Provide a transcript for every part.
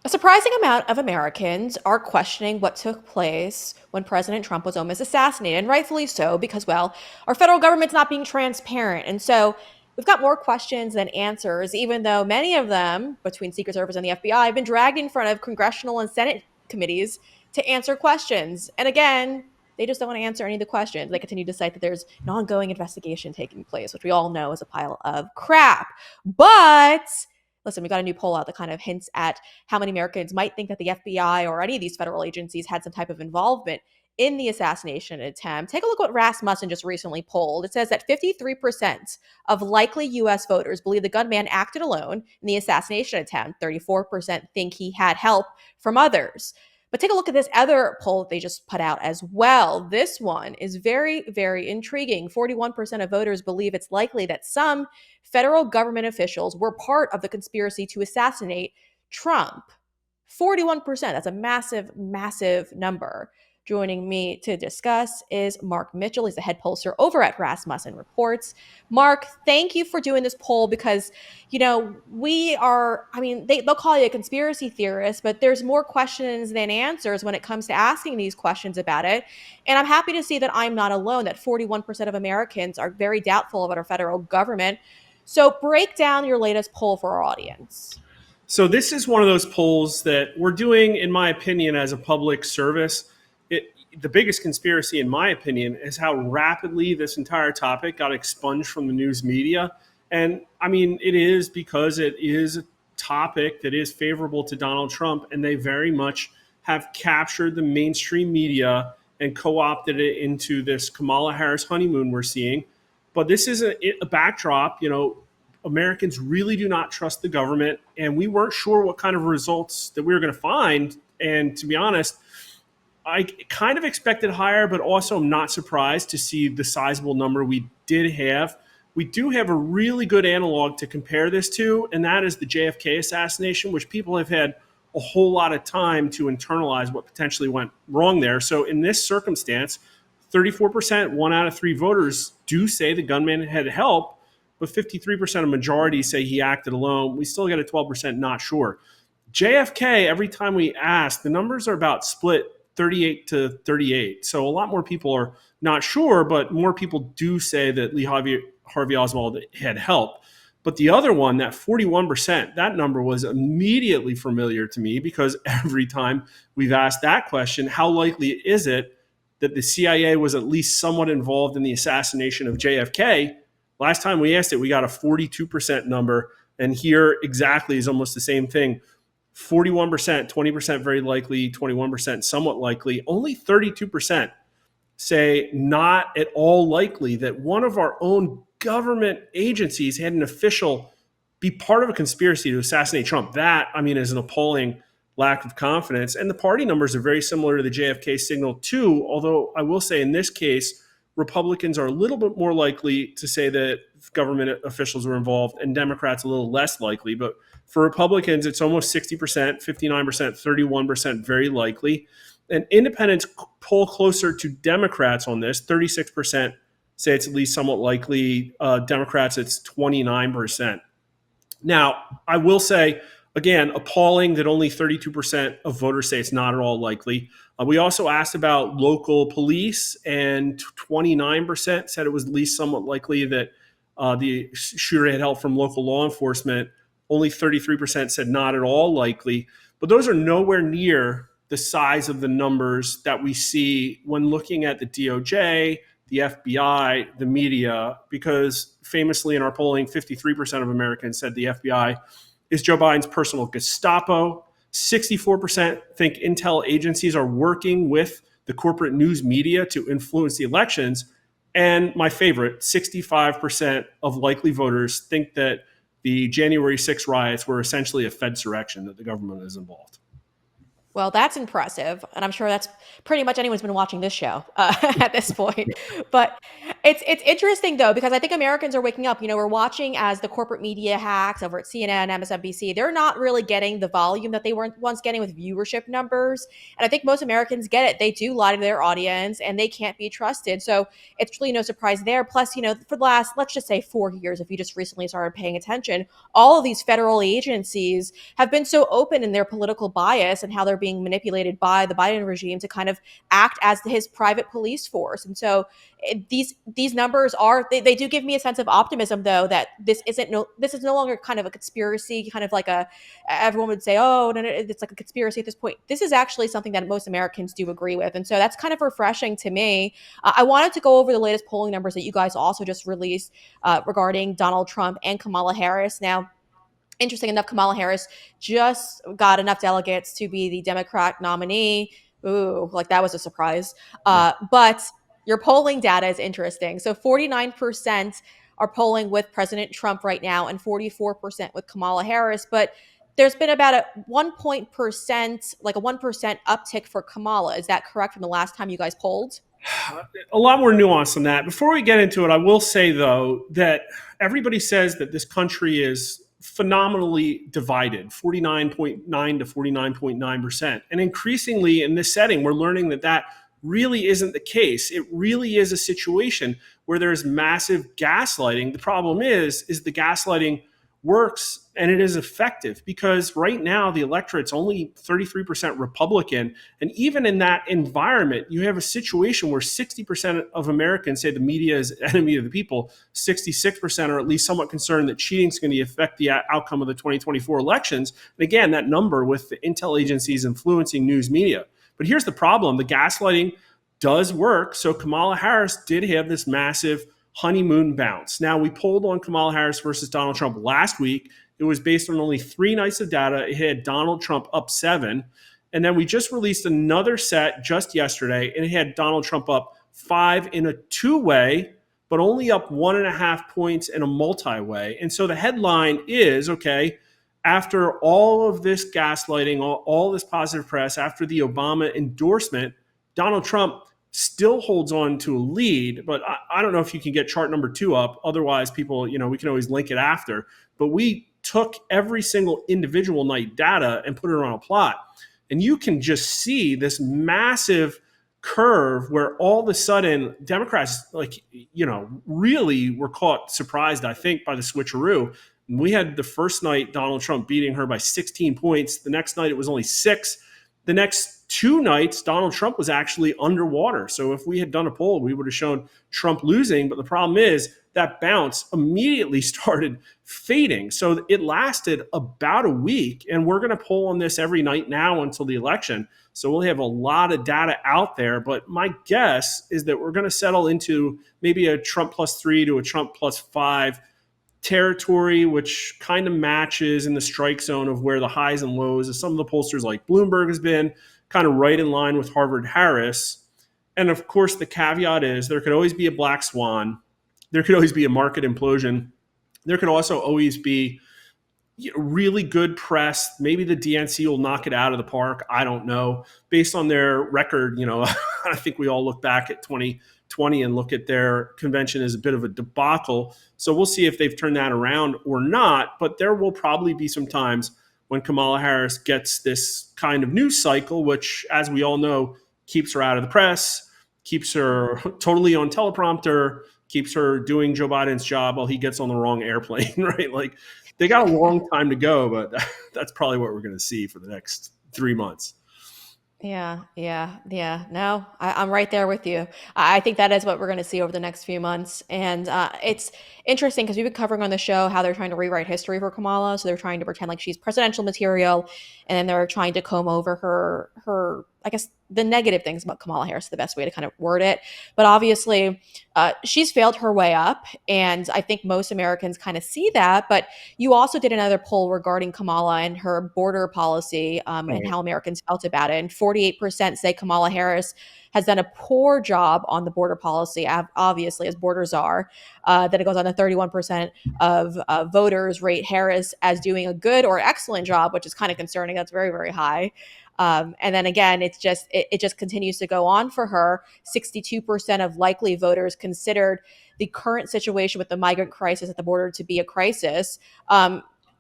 A surprising amount of Americans are questioning what took place when President Trump was almost assassinated, and rightfully so, because, well, our federal government's not being transparent. And so we've got more questions than answers, even though many of them, between Secret Service and the FBI, have been dragged in front of congressional and Senate committees to answer questions. And again, they just don't want to answer any of the questions. They continue to cite that there's an ongoing investigation taking place, which we all know is a pile of crap. But listen, we got a new poll out that kind of hints at how many Americans might think that the FBI or any of these federal agencies had some type of involvement in the assassination attempt. Take a look at what Rasmussen just recently polled. It says that 53% of likely U.S. voters believe the gunman acted alone in the assassination attempt. 34% think he had help from others. But take a look at this other poll that they just put out as well. This one is very, very intriguing. 41% of voters believe it's likely that some federal government officials were part of the conspiracy to assassinate Trump. 41%. That's a massive, massive number. Joining me to discuss is Mark Mitchell. He's the head pollster over at Rasmussen Reports. Mark, thank you for doing this poll because, they'll call you a conspiracy theorist, but there's more questions than answers when it comes to asking these questions about it. And I'm happy to see that I'm not alone, that 41% of Americans are very doubtful about our federal government. So break down your latest poll for our audience. So this is one of those polls that we're doing, in my opinion, as a public service. The biggest conspiracy, in my opinion, is how rapidly this entire topic got expunged from the news media. And I mean, it is because it is a topic that is favorable to Donald Trump, and they very much have captured the mainstream media and co-opted it into this Kamala Harris honeymoon we're seeing. But this is a backdrop. Americans really do not trust the government, and we weren't sure what kind of results that we were going to find. And to be honest, I kind of expected higher, but also I'm not surprised to see the sizable number we did have. We do have a really good analog to compare this to, and that is the JFK assassination, which people have had a whole lot of time to internalize what potentially went wrong there. So in this circumstance, 34%, 1 out of 3 voters do say the gunman had help, but 53% of majority say he acted alone. We still get a 12% not sure. JFK, every time we ask, the numbers are about split 38 to 38. So a lot more people are not sure, but more people do say that Lee Harvey Oswald had help. But the other one, that 41%, that number was immediately familiar to me because every time we've asked that question, how likely is it that the CIA was at least somewhat involved in the assassination of JFK? Last time we asked it, we got a 42% number. And here exactly is almost the same thing. 41%, 20% very likely, 21% somewhat likely. Only 32% say not at all likely that one of our own government agencies had an official be part of a conspiracy to assassinate Trump. That, is an appalling lack of confidence. And the party numbers are very similar to the JFK signal too, although I will say in this case, Republicans are a little bit more likely to say that government officials were involved and Democrats a little less likely. But for Republicans, it's almost 60%, 59%, 31% very likely. And independents poll closer to Democrats on this. 36% say it's at least somewhat likely. Democrats, it's 29%. Now, I will say, again, appalling that only 32% of voters say it's not at all likely. We also asked about local police, and 29% said it was at least somewhat likely that the shooter had help from local law enforcement. Only 33% said not at all likely. But those are nowhere near the size of the numbers that we see when looking at the DOJ, the FBI, the media, because famously in our polling, 53% of Americans said the FBI is Joe Biden's personal Gestapo. 64% think intel agencies are working with the corporate news media to influence the elections. And my favorite, 65% of likely voters think that the January 6 riots were essentially a Fedsurrection, that the government is involved. Well, that's impressive. And I'm sure that's pretty much anyone's been watching this show at this point. But It's interesting though, because I think Americans are waking up. We're watching as the corporate media hacks over at CNN, MSNBC. They're not really getting the volume that they were once getting with viewership numbers. And I think most Americans get it. They do lie to their audience and they can't be trusted. So it's really no surprise there. Plus, for the last, let's just say 4 years, if you just recently started paying attention, all of these federal agencies have been so open in their political bias and how they're being manipulated by the Biden regime to kind of act as his private police force. And so these numbers are they do give me a sense of optimism though that this is no longer kind of a conspiracy, kind of like a everyone would say, oh no, it's like a conspiracy at this point. This is actually something that most Americans do agree with, and so that's kind of refreshing to me. I wanted to go over the latest polling numbers that you guys also just released regarding Donald Trump and Kamala Harris. Now, interesting enough, Kamala Harris just got enough delegates to be the Democrat nominee. Ooh, like that was a surprise. But your polling data is interesting. So 49% are polling with President Trump right now and 44% with Kamala Harris. But there's been about a 1% like a 1% uptick for Kamala. Is that correct from the last time you guys polled? A lot more nuance than that. Before we get into it, I will say, though, that everybody says that this country is phenomenally divided, 49.9 to 49.9%. And increasingly in this setting, we're learning that that really isn't the case. It really is a situation where there's massive gaslighting. The problem is the gaslighting works and it is effective because right now the electorate's only 33% Republican. And even in that environment, you have a situation where 60% of Americans say the media is enemy of the people. 66% are at least somewhat concerned that cheating is going to affect the outcome of the 2024 elections. And again, that number with the intel agencies influencing news media. But here's the problem. The gaslighting does work. So Kamala Harris did have this massive honeymoon bounce. Now, we polled on Kamala Harris versus Donald Trump last week. It was based on only 3 nights of data. It had Donald Trump up 7. And then we just released another set just yesterday, and it had Donald Trump up 5 in a two-way, but only up 1.5 points in a multi-way. And so the headline is, okay, after all of this gaslighting, all this positive press, after the Obama endorsement, Donald Trump still holds on to a lead, but I don't know if you can get chart number 2 up. Otherwise, people, we can always link it after. But we took every single individual night data and put it on a plot. And you can just see this massive curve where all of a sudden Democrats, really were caught surprised, I think, by the switcheroo. We had the first night Donald Trump beating her by 16 points. The next night it was only 6. The next 2 nights, Donald Trump was actually underwater. So if we had done a poll, we would have shown Trump losing. But the problem is that bounce immediately started fading. So it lasted about a week. And we're going to poll on this every night now until the election. So we'll have a lot of data out there. But my guess is that we're going to settle into maybe a Trump +3 to a Trump +5 territory, which kind of matches in the strike zone of where the highs and lows of some of the pollsters like Bloomberg has been, kind of right in line with Harvard-Harris. And of course, the caveat is there could always be a black swan. There could always be a market implosion. There could also always be really good press. Maybe the DNC will knock it out of the park. I don't know. Based on their record, I think we all look back at 2020 and look at their convention as a bit of a debacle. So we'll see if they've turned that around or not. But there will probably be some times when Kamala Harris gets this kind of news cycle, which, as we all know, keeps her out of the press, keeps her totally on teleprompter, keeps her doing Joe Biden's job while he gets on the wrong airplane, right? Like, they got a long time to go, but that's probably what we're going to see for the next 3 months. Yeah. No, I'm right there with you. I think that is what we're going to see over the next few months. And it's interesting because we've been covering on the show how they're trying to rewrite history for Kamala. So they're trying to pretend like she's presidential material. And then they're trying to comb over her, I guess, the negative things about Kamala Harris, the best way to kind of word it. But obviously, she's failed her way up. And I think most Americans kind of see that. But you also did another poll regarding Kamala and her border policy and how Americans felt about it. And 48% say Kamala Harris has done a poor job on the border policy, obviously, as borders are. Then it goes on to 31% of voters rate Harris as doing a good or excellent job, which is kind of concerning. That's very, very high. And then again, it just continues to go on for her. 62% of likely voters considered the current situation with the migrant crisis at the border to be a crisis.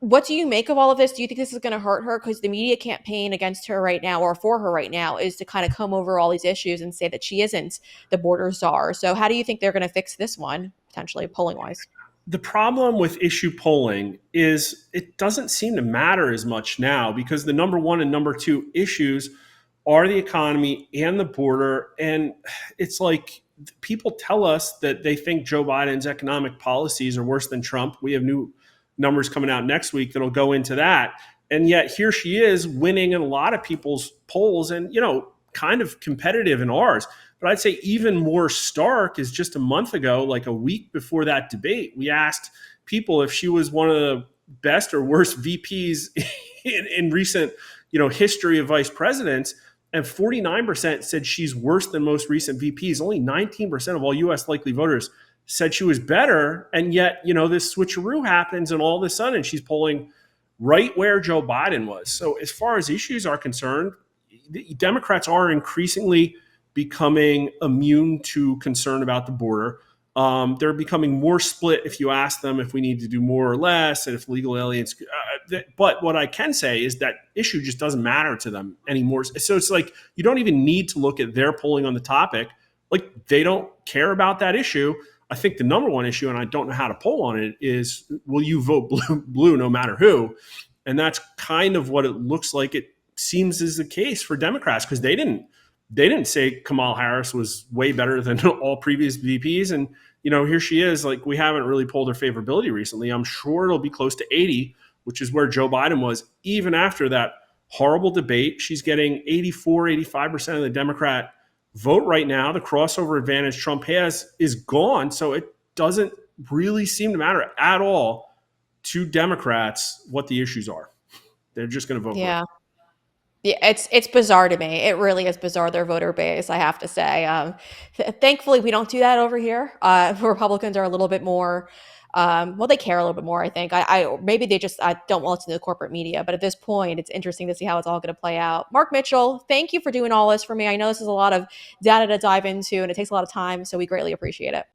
What do you make of all of this? Do you think this is going to hurt her? Because the media campaign against her right now, or for her right now, is to kind of come over all these issues and say that she isn't the border czar. So how do you think they're going to fix this one, potentially polling wise? The problem with issue polling is it doesn't seem to matter as much now because the number one and number two issues are the economy and the border. And it's like people tell us that they think Joe Biden's economic policies are worse than Trump. We have new numbers coming out next week that'll go into that. And yet here she is winning in a lot of people's polls and, kind of competitive in ours. But I'd say even more stark is just a month ago, like a week before that debate, we asked people if she was one of the best or worst VPs in recent, history of vice presidents. And 49% said she's worse than most recent VPs. Only 19% of all U.S. likely voters said she was better. And yet, this switcheroo happens and all of a sudden she's polling right where Joe Biden was. So as far as issues are concerned, the Democrats are increasingly becoming immune to concern about the border. They're becoming more split if you ask them if we need to do more or less, and if legal aliens. But what I can say is that issue just doesn't matter to them anymore. So it's like you don't even need to look at their polling on the topic. Like they don't care about that issue. I think the number one issue, and I don't know how to poll on it, is will you vote blue no matter who? And that's kind of what it looks like it seems is the case for Democrats because they didn't say Kamala Harris was way better than all previous VPs. And, here she is. Like, we haven't really polled her favorability recently. I'm sure it'll be close to 80, which is where Joe Biden was even after that horrible debate. She's getting 84, 85% of the Democrat vote right now. The crossover advantage Trump has is gone. So it doesn't really seem to matter at all to Democrats what the issues are. They're just going to vote for Yeah. it. Yeah, it's bizarre to me. It really is bizarre, their voter base, I have to say. Thankfully, we don't do that over here. Republicans are a little bit more, well, they care a little bit more, I think. Maybe they just don't want to listen to the corporate media. But at this point, it's interesting to see how it's all going to play out. Mark Mitchell, thank you for doing all this for me. I know this is a lot of data to dive into, and it takes a lot of time, so we greatly appreciate it.